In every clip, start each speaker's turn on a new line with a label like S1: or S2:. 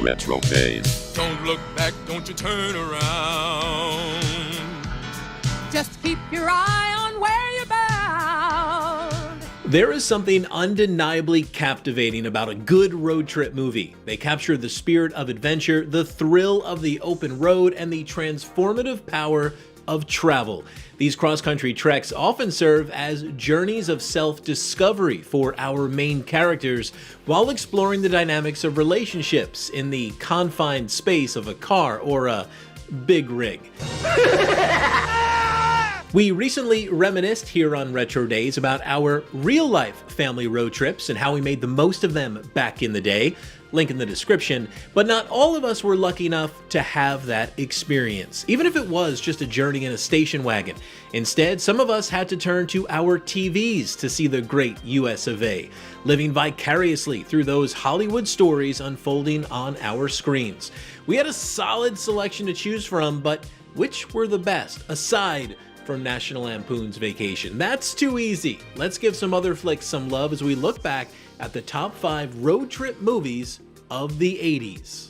S1: RetroDaze.
S2: Don't look back, don't you turn around.
S3: Just keep your eye on where you're bound.
S4: There is something undeniably captivating about a good road trip movie. They capture the spirit of adventure, the thrill of the open road, and the transformative power of travel. These cross-country treks often serve as journeys of self-discovery for our main characters while exploring the dynamics of relationships in the confined space of a car or a big rig. We recently reminisced here on RetroDaze about our real-life family road trips and how we made the most of them back in the day. Link in the description, but not all of us were lucky enough to have that experience, even if it was just a journey in a station wagon. Instead, some of us had to turn to our TVs to see the great US of A, living vicariously through those Hollywood stories unfolding on our screens. We had a solid selection to choose from, but which were the best, aside from National Lampoon's Vacation? That's too easy. Let's give some other flicks some love as we look back at the top 5 road trip movies of the 80s.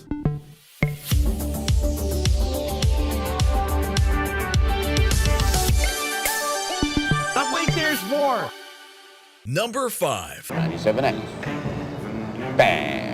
S5: But wait, there's more!
S2: Number 5.
S6: 97X. Bam!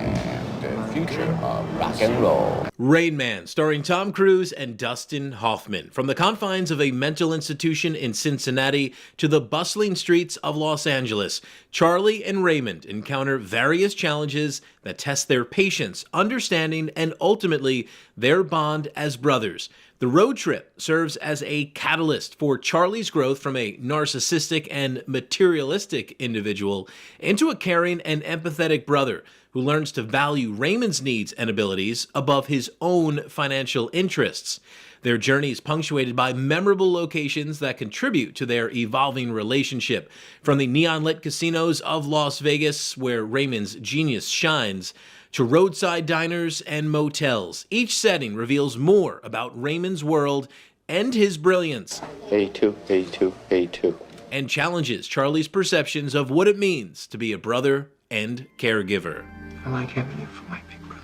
S6: The future of rock and roll.
S4: Rainman, starring Tom Cruise and Dustin Hoffman. From the confines of a mental institution in Cincinnati to the bustling streets of Los Angeles, Charlie and Raymond encounter various challenges that test their patience, understanding, and ultimately their bond as brothers. The road trip serves as a catalyst for Charlie's growth from a narcissistic and materialistic individual into a caring and empathetic brother who learns to value Raymond's needs and abilities above his own financial interests. Their journey is punctuated by memorable locations that contribute to their evolving relationship, from the neon-lit casinos of Las Vegas, where Raymond's genius shines, to roadside diners and motels. Each setting reveals more about Raymond's world and his brilliance.
S6: 82, 82, 82.
S4: And challenges Charlie's perceptions of what it means to be a brother and caregiver.
S5: I like having you for my big brother.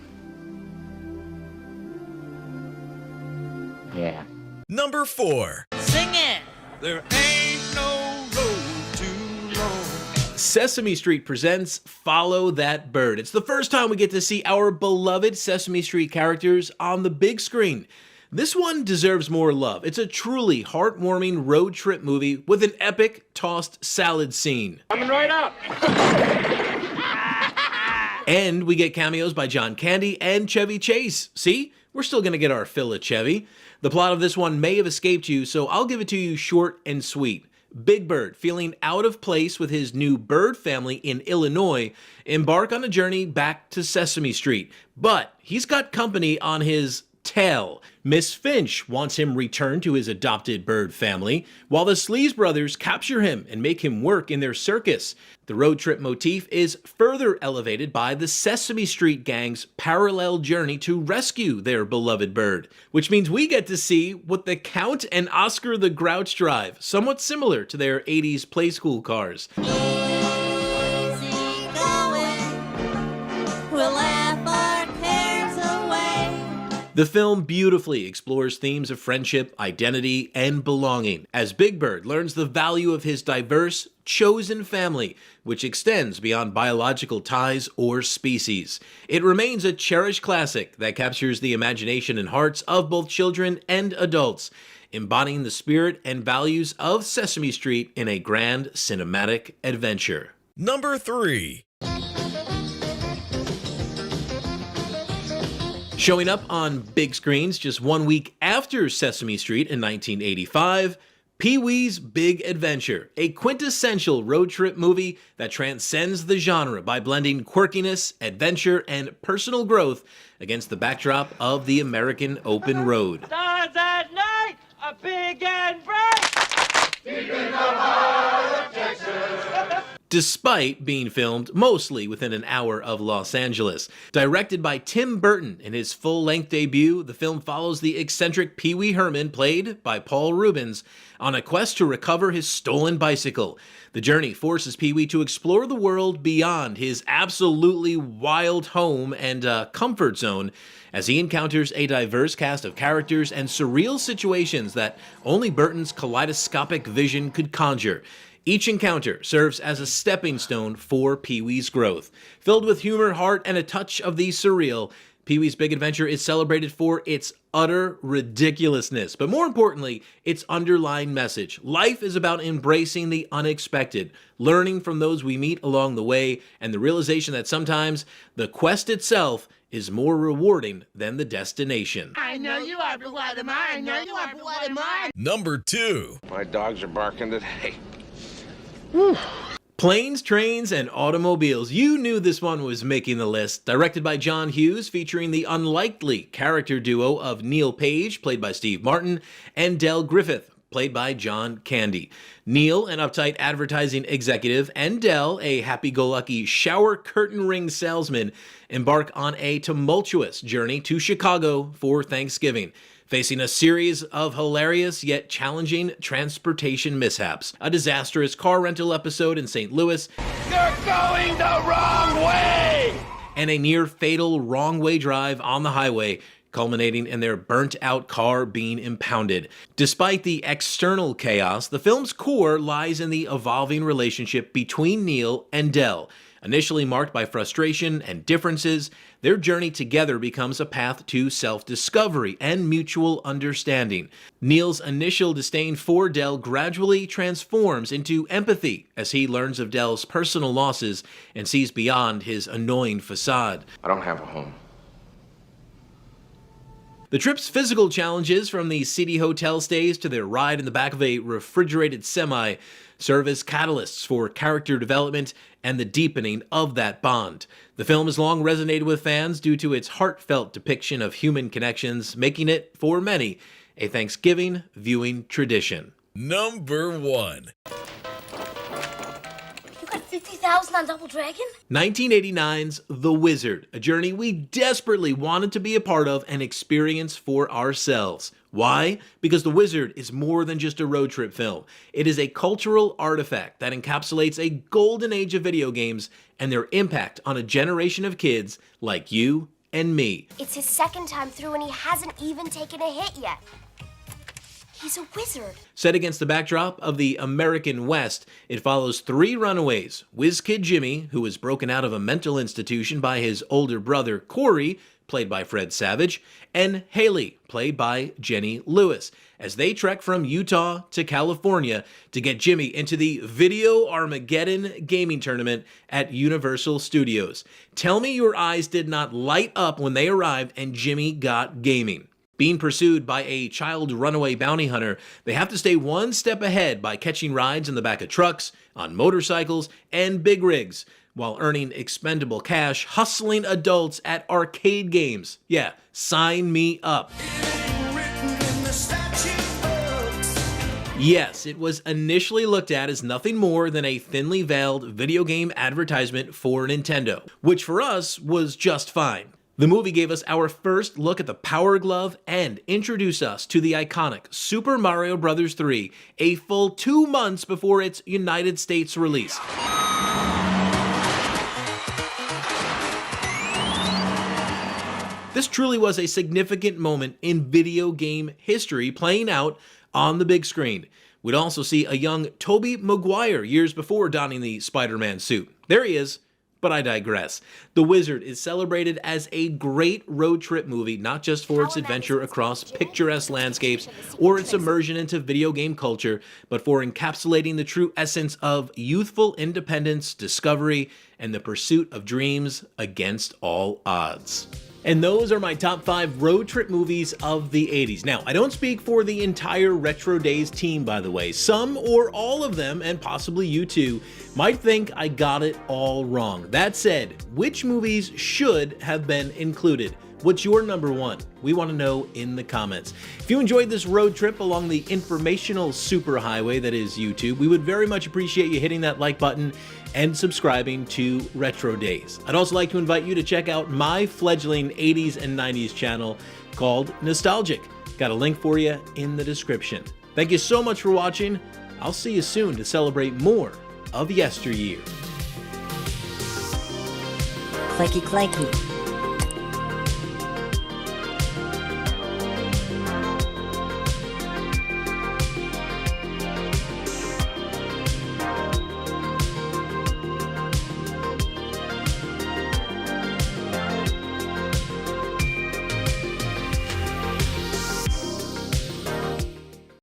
S6: Yeah.
S2: Number 4.
S3: Sing it!
S2: There ain't no road too long.
S4: Sesame Street presents Follow That Bird. It's the first time we get to see our beloved Sesame Street characters on the big screen. This one deserves more love. It's a truly heartwarming road trip movie with an epic tossed salad scene.
S5: Coming right up!
S4: And we get cameos by John Candy and Chevy Chase. See? We're still gonna get our fill of Chevy. The plot of this one may have escaped you, so I'll give it to you short and sweet. Big Bird, feeling out of place with his new bird family in Illinois, embark on a journey back to Sesame Street. But he's got company on his tail. Miss Finch wants him returned to his adopted bird family, while the Sleaze brothers capture him and make him work in their circus. The road trip motif is further elevated by the Sesame Street gang's parallel journey to rescue their beloved bird, which means we get to see what the Count and Oscar the Grouch drive, somewhat similar to their 80s play school cars.
S3: Easy going. We'll laugh our cares away.
S4: The film beautifully explores themes of friendship, identity, and belonging, as Big Bird learns the value of his diverse, chosen family, which extends beyond biological ties or species. It remains a cherished classic that captures the imagination and hearts of both children and adults, embodying the spirit and values of Sesame Street in a grand cinematic adventure.
S2: Number 3.
S4: Showing up on big screens just 1 week after Sesame Street in 1985, Peewees Big Adventure, a quintessential road trip movie that transcends the genre by blending quirkiness, adventure, and personal growth against the backdrop of the American open road.
S5: Stars at night, a big and bright.
S4: despite being filmed mostly within an hour of Los Angeles. Directed by Tim Burton in his full-length debut, the film follows the eccentric Pee Wee Herman, played by Paul Reubens, on a quest to recover his stolen bicycle. The journey forces Pee Wee to explore the world beyond his absolutely wild home and comfort zone, as he encounters a diverse cast of characters and surreal situations that only Burton's kaleidoscopic vision could conjure. Each encounter serves as a stepping stone for Pee-wee's growth. Filled with humor, heart, and a touch of the surreal, Peewees Big Adventure is celebrated for its utter ridiculousness, but more importantly, its underlying message. Life is about embracing the unexpected, learning from those we meet along the way, and the realization that sometimes the quest itself is more rewarding than the destination.
S5: I know you are, but what am I? I know you are, but what am I?
S2: Number 2.
S6: My dogs are barking today.
S4: Planes, Trains, and Automobiles. You knew this one was making the list. Directed by John Hughes, featuring the unlikely character duo of Neil Page, played by Steve Martin, and Del Griffith, played by John Candy. Neil, an uptight advertising executive, and Del, a happy-go-lucky shower curtain ring salesman, embark on a tumultuous journey to Chicago for Thanksgiving, facing a series of hilarious yet challenging transportation mishaps. A disastrous car rental episode in St. Louis.
S5: You're going the wrong way!
S4: And a near-fatal wrong-way drive on the highway, culminating in their burnt-out car being impounded. Despite the external chaos, the film's core lies in the evolving relationship between Neil and Del. Initially marked by frustration and differences, their journey together becomes a path to self-discovery and mutual understanding. Neil's initial disdain for Del gradually transforms into empathy as he learns of Del's personal losses and sees beyond his annoying facade.
S6: I don't have a home.
S4: The trip's physical challenges, from the seedy hotel stays to their ride in the back of a refrigerated semi, serve as catalysts for character development and the deepening of that bond. The film has long resonated with fans due to its heartfelt depiction of human connections, making it, for many, a Thanksgiving viewing tradition.
S2: Number 1.
S1: You got 50,000 on Double Dragon?
S4: 1989's The Wizard, a journey we desperately wanted to be a part of and experience for ourselves. Why? Because The Wizard is more than just a road trip film. It is a cultural artifact that encapsulates a golden age of video games and their impact on a generation of kids like you and me.
S1: It's his second time through and he hasn't even taken a hit yet. He's a wizard.
S4: Set against the backdrop of the American West, it follows 3 runaways: Whiz Kid Jimmy, who was broken out of a mental institution by his older brother Corey, played by Fred Savage, and Haley, played by Jenny Lewis, as they trek from Utah to California to get Jimmy into the Video Armageddon gaming tournament at Universal Studios. Tell me your eyes did not light up when they arrived and Jimmy got gaming. Being pursued by a child runaway bounty hunter, they have to stay one step ahead by catching rides in the back of trucks, on motorcycles, and big rigs, while earning expendable cash, hustling adults at arcade games. Yeah, sign me up. Yes, it was initially looked at as nothing more than a thinly veiled video game advertisement for Nintendo, which for us was just fine. The movie gave us our first look at the Power Glove and introduced us to the iconic Super Mario Bros. 3 a full 2 months before its United States release. This truly was a significant moment in video game history playing out on the big screen. We'd also see a young Tobey Maguire years before donning the Spider-Man suit. There he is. But I digress. The Wizard is celebrated as a great road trip movie, not just for its adventure across picturesque landscapes or its immersion into video game culture, but for encapsulating the true essence of youthful independence, discovery, and the pursuit of dreams against all odds. And those are my top 5 road trip movies of the 80s. Now, I don't speak for the entire RetroDaze team, by the way. Some or all of them, and possibly you too, might think I got it all wrong. That said, which movies should have been included? What's your number one? We want to know in the comments. If you enjoyed this road trip along the informational superhighway that is YouTube, we would very much appreciate you hitting that like button and subscribing to RetroDaze. I'd also like to invite you to check out my fledgling 80s and 90s channel called Nostalgic. Got a link for you in the description. Thank you so much for watching. I'll see you soon to celebrate more of yesteryear.
S7: Clicky, clicky.